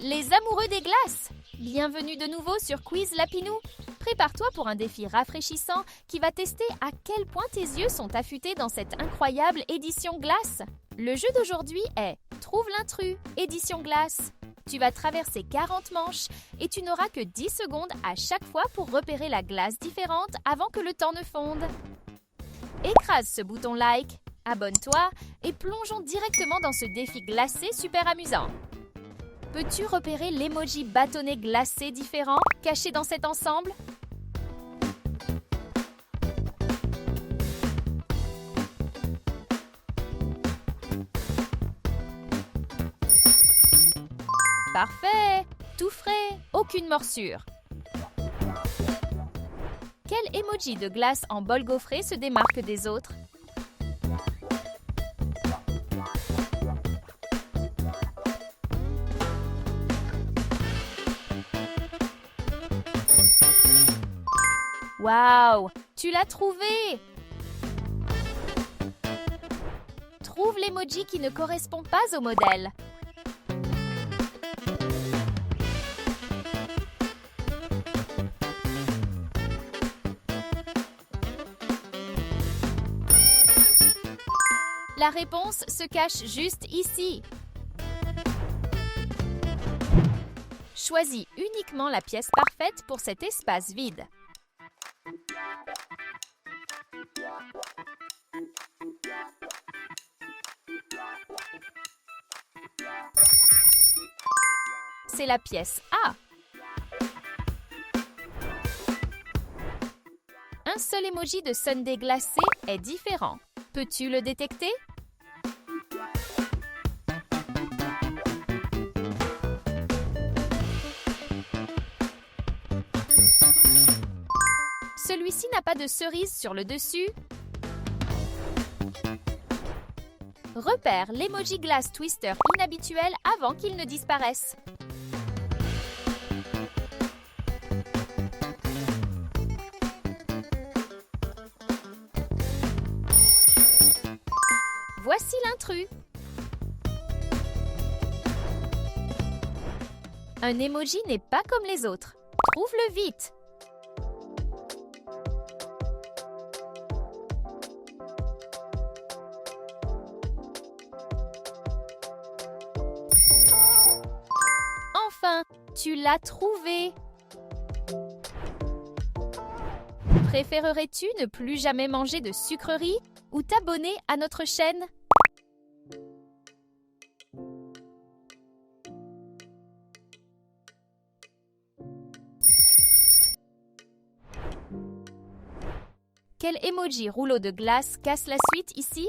Les amoureux des glaces! Bienvenue de nouveau sur Quiz Lapinou. Prépare-toi pour un défi rafraîchissant qui va tester à quel point tes yeux sont affûtés dans cette incroyable édition glace. Le jeu d'aujourd'hui est Trouve l'intrus, édition glace. Tu vas traverser 40 manches et tu n'auras que 10 secondes à chaque fois pour repérer la glace différente avant que le temps ne fonde. Écrase ce bouton like, abonne-toi et plongeons directement dans ce défi glacé super amusant. Peux-tu repérer l'emoji bâtonnet glacé différent caché dans cet ensemble? Parfait! Tout frais, aucune morsure. Quel emoji de glace en bol gaufré se démarque des autres? Waouh! Tu l'as trouvé! Trouve l'emoji qui ne correspond pas au modèle. La réponse se cache juste ici. Choisis uniquement la pièce parfaite pour cet espace vide. C'est la pièce A. Un seul emoji de sundae glacé est différent. Peux-tu le détecter? Celui-ci n'a pas de cerise sur le dessus. Repère l'emoji glace twister inhabituel avant qu'il ne disparaisse. Voici l'intrus. Un emoji n'est pas comme les autres. Trouve-le vite. Enfin, tu l'as trouvé. Préférerais-tu ne plus jamais manger de sucreries ou t'abonner à notre chaîne? Quel emoji rouleau de glace casse la suite ici?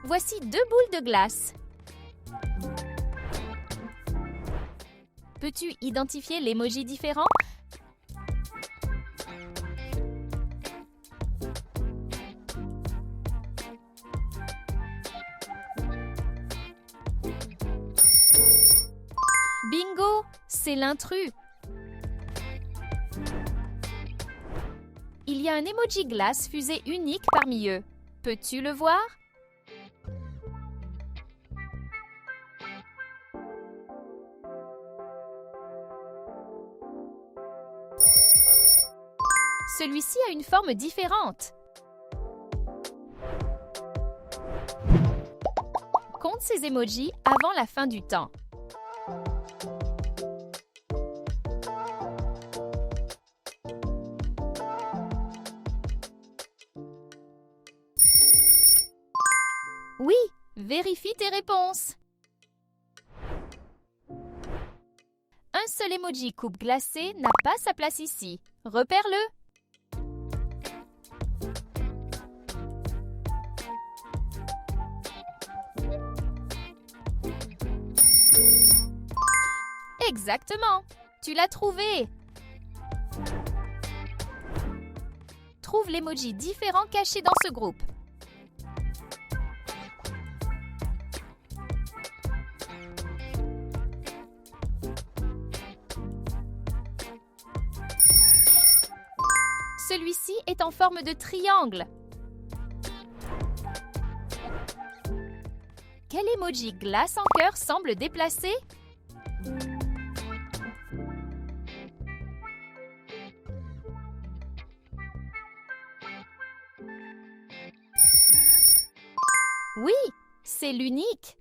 Voici 2 boules de glace. Peux-tu identifier l'emoji différent? Bingo! C'est l'intrus. Il y a un emoji glace fusée unique parmi eux. Peux-tu le voir? Celui-ci a une forme différente. Compte ces emojis avant la fin du temps. Oui, vérifie tes réponses. Un seul emoji coupe glacée n'a pas sa place ici. Repère-le. Exactement! Tu l'as trouvé! Trouve l'emoji différent caché dans ce groupe. Celui-ci est en forme de triangle. Quel emoji glace en cœur semble déplacé? Oui, c'est l'unique.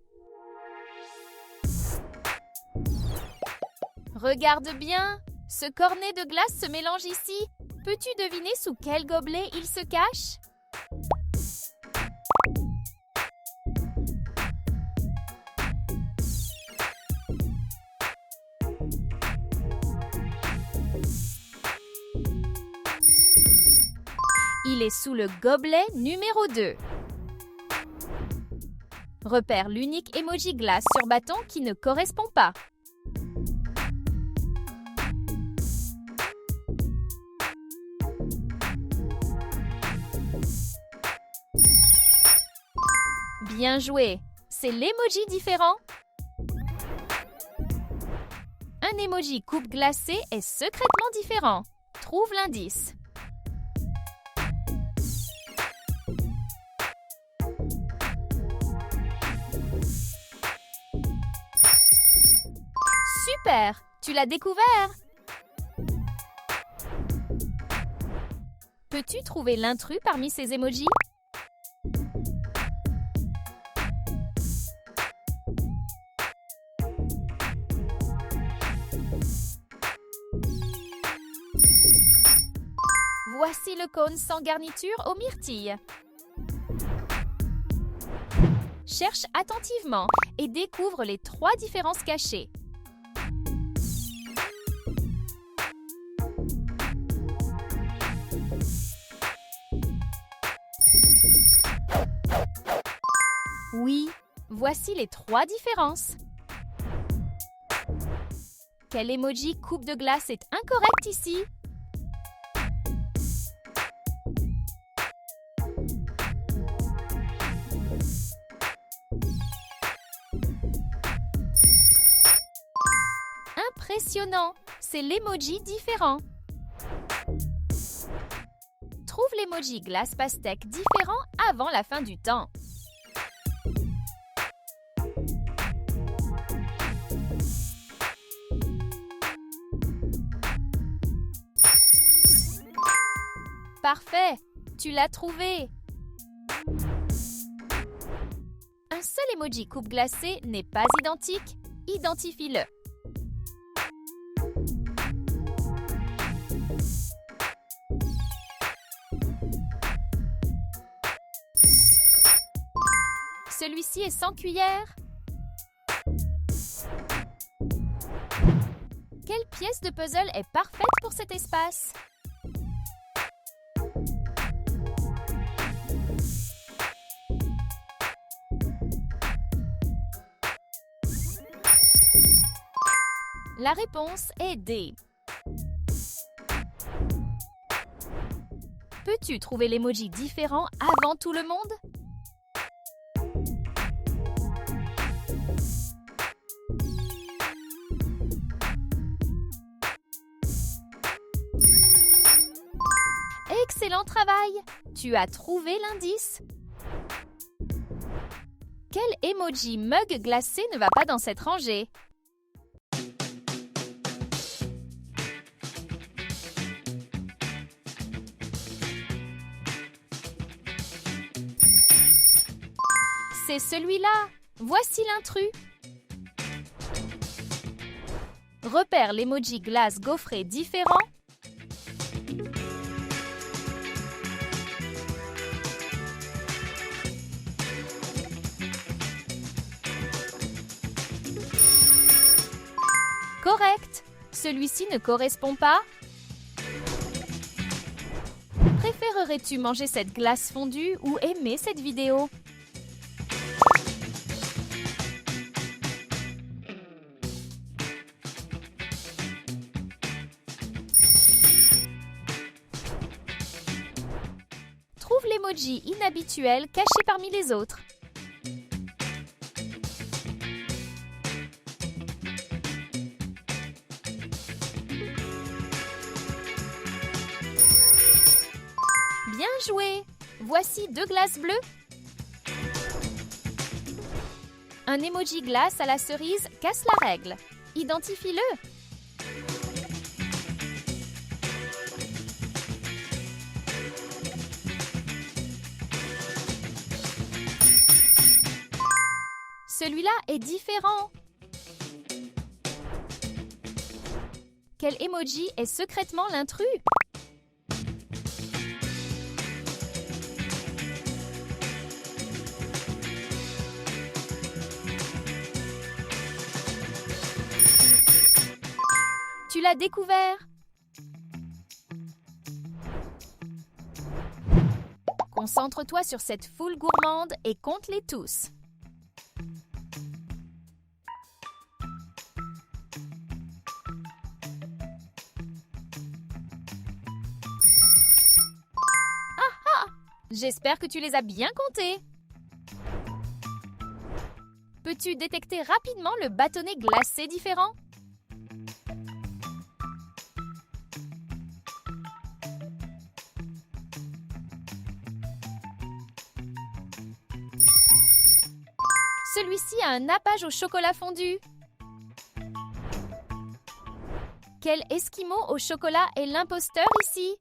Regarde bien, ce cornet de glace se mélange ici. Peux-tu deviner sous quel gobelet il se cache? Il est sous le gobelet numéro 2. Repère l'unique emoji glace sur bâton qui ne correspond pas. Bien joué! C'est l'emoji différent. Un emoji coupe glacée est secrètement différent. Trouve l'indice. Super! Tu l'as découvert! Peux-tu trouver l'intrus parmi ces emojis? Voici le cône sans garniture aux myrtilles. Cherche attentivement et découvre les 3 différences cachées. Oui, voici les 3 différences. Quel emoji coupe de glace est incorrect ici? Impressionnant! C'est l'emoji différent. Trouve l'emoji glace pastèque différent avant la fin du temps. Parfait! Tu l'as trouvé! Un seul emoji coupe glacée n'est pas identique. Identifie-le. Celui-ci est sans cuillère. Quelle pièce de puzzle est parfaite pour cet espace? La réponse est D. Peux-tu trouver l'emoji différent avant tout le monde? Excellent travail! Tu as trouvé l'indice. Quel emoji mug glacé ne va pas dans cette rangée? C'est celui-là. Voici l'intrus. Repère l'emoji glace gaufré différent. Correct. Celui-ci ne correspond pas. Préférerais-tu manger cette glace fondue ou aimer cette vidéo? Trouve l'emoji inhabituel caché parmi les autres. Bien joué! Voici 2 glaces bleues. Un emoji glace à la cerise casse la règle. Identifie-le. Celui-là est différent. Quel emoji est secrètement l'intrus? Tu l'as découvert. Concentre-toi sur cette foule gourmande et compte-les tous. J'espère que tu les as bien comptés. Peux-tu détecter rapidement le bâtonnet glacé différent? Celui-ci a un nappage au chocolat fondu. Quel esquimau au chocolat est l'imposteur ici?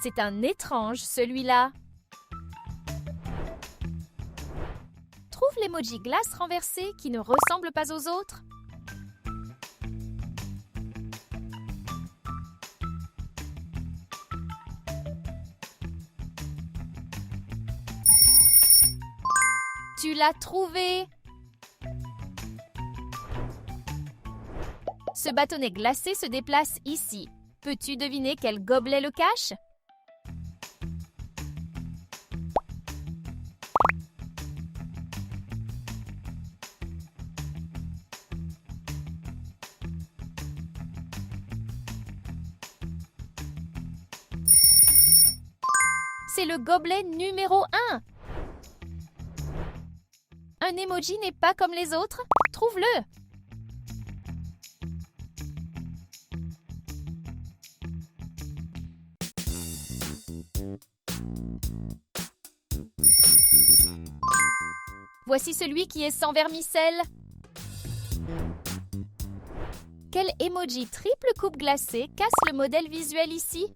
C'est un étrange, celui-là. Trouve l'emoji glace renversé qui ne ressemble pas aux autres. Tu l'as trouvé! Ce bâtonnet glacé se déplace ici. Peux-tu deviner quel gobelet le cache? C'est le gobelet numéro 1. Un emoji n'est pas comme les autres. Trouve-le. Voici celui qui est sans vermicelle. Quel emoji triple coupe glacée casse le modèle visuel ici?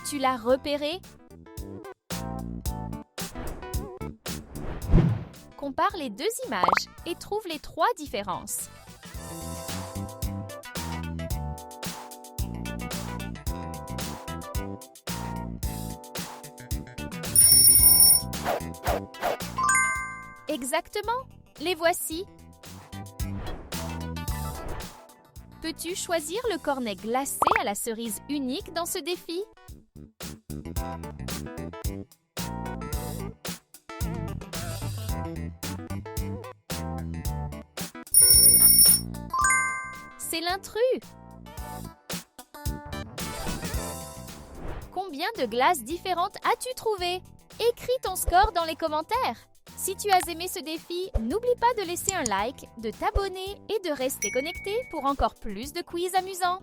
Tu l'as repéré? Compare les 2 images et trouve les 3 différences. Exactement, les voici. Peux-tu choisir le cornet glacé à la cerise unique dans ce défi? C'est l'intrus! Combien de glaces différentes as-tu trouvé? Écris ton score dans les commentaires! Si tu as aimé ce défi, n'oublie pas de laisser un like, de t'abonner et de rester connecté pour encore plus de quiz amusants.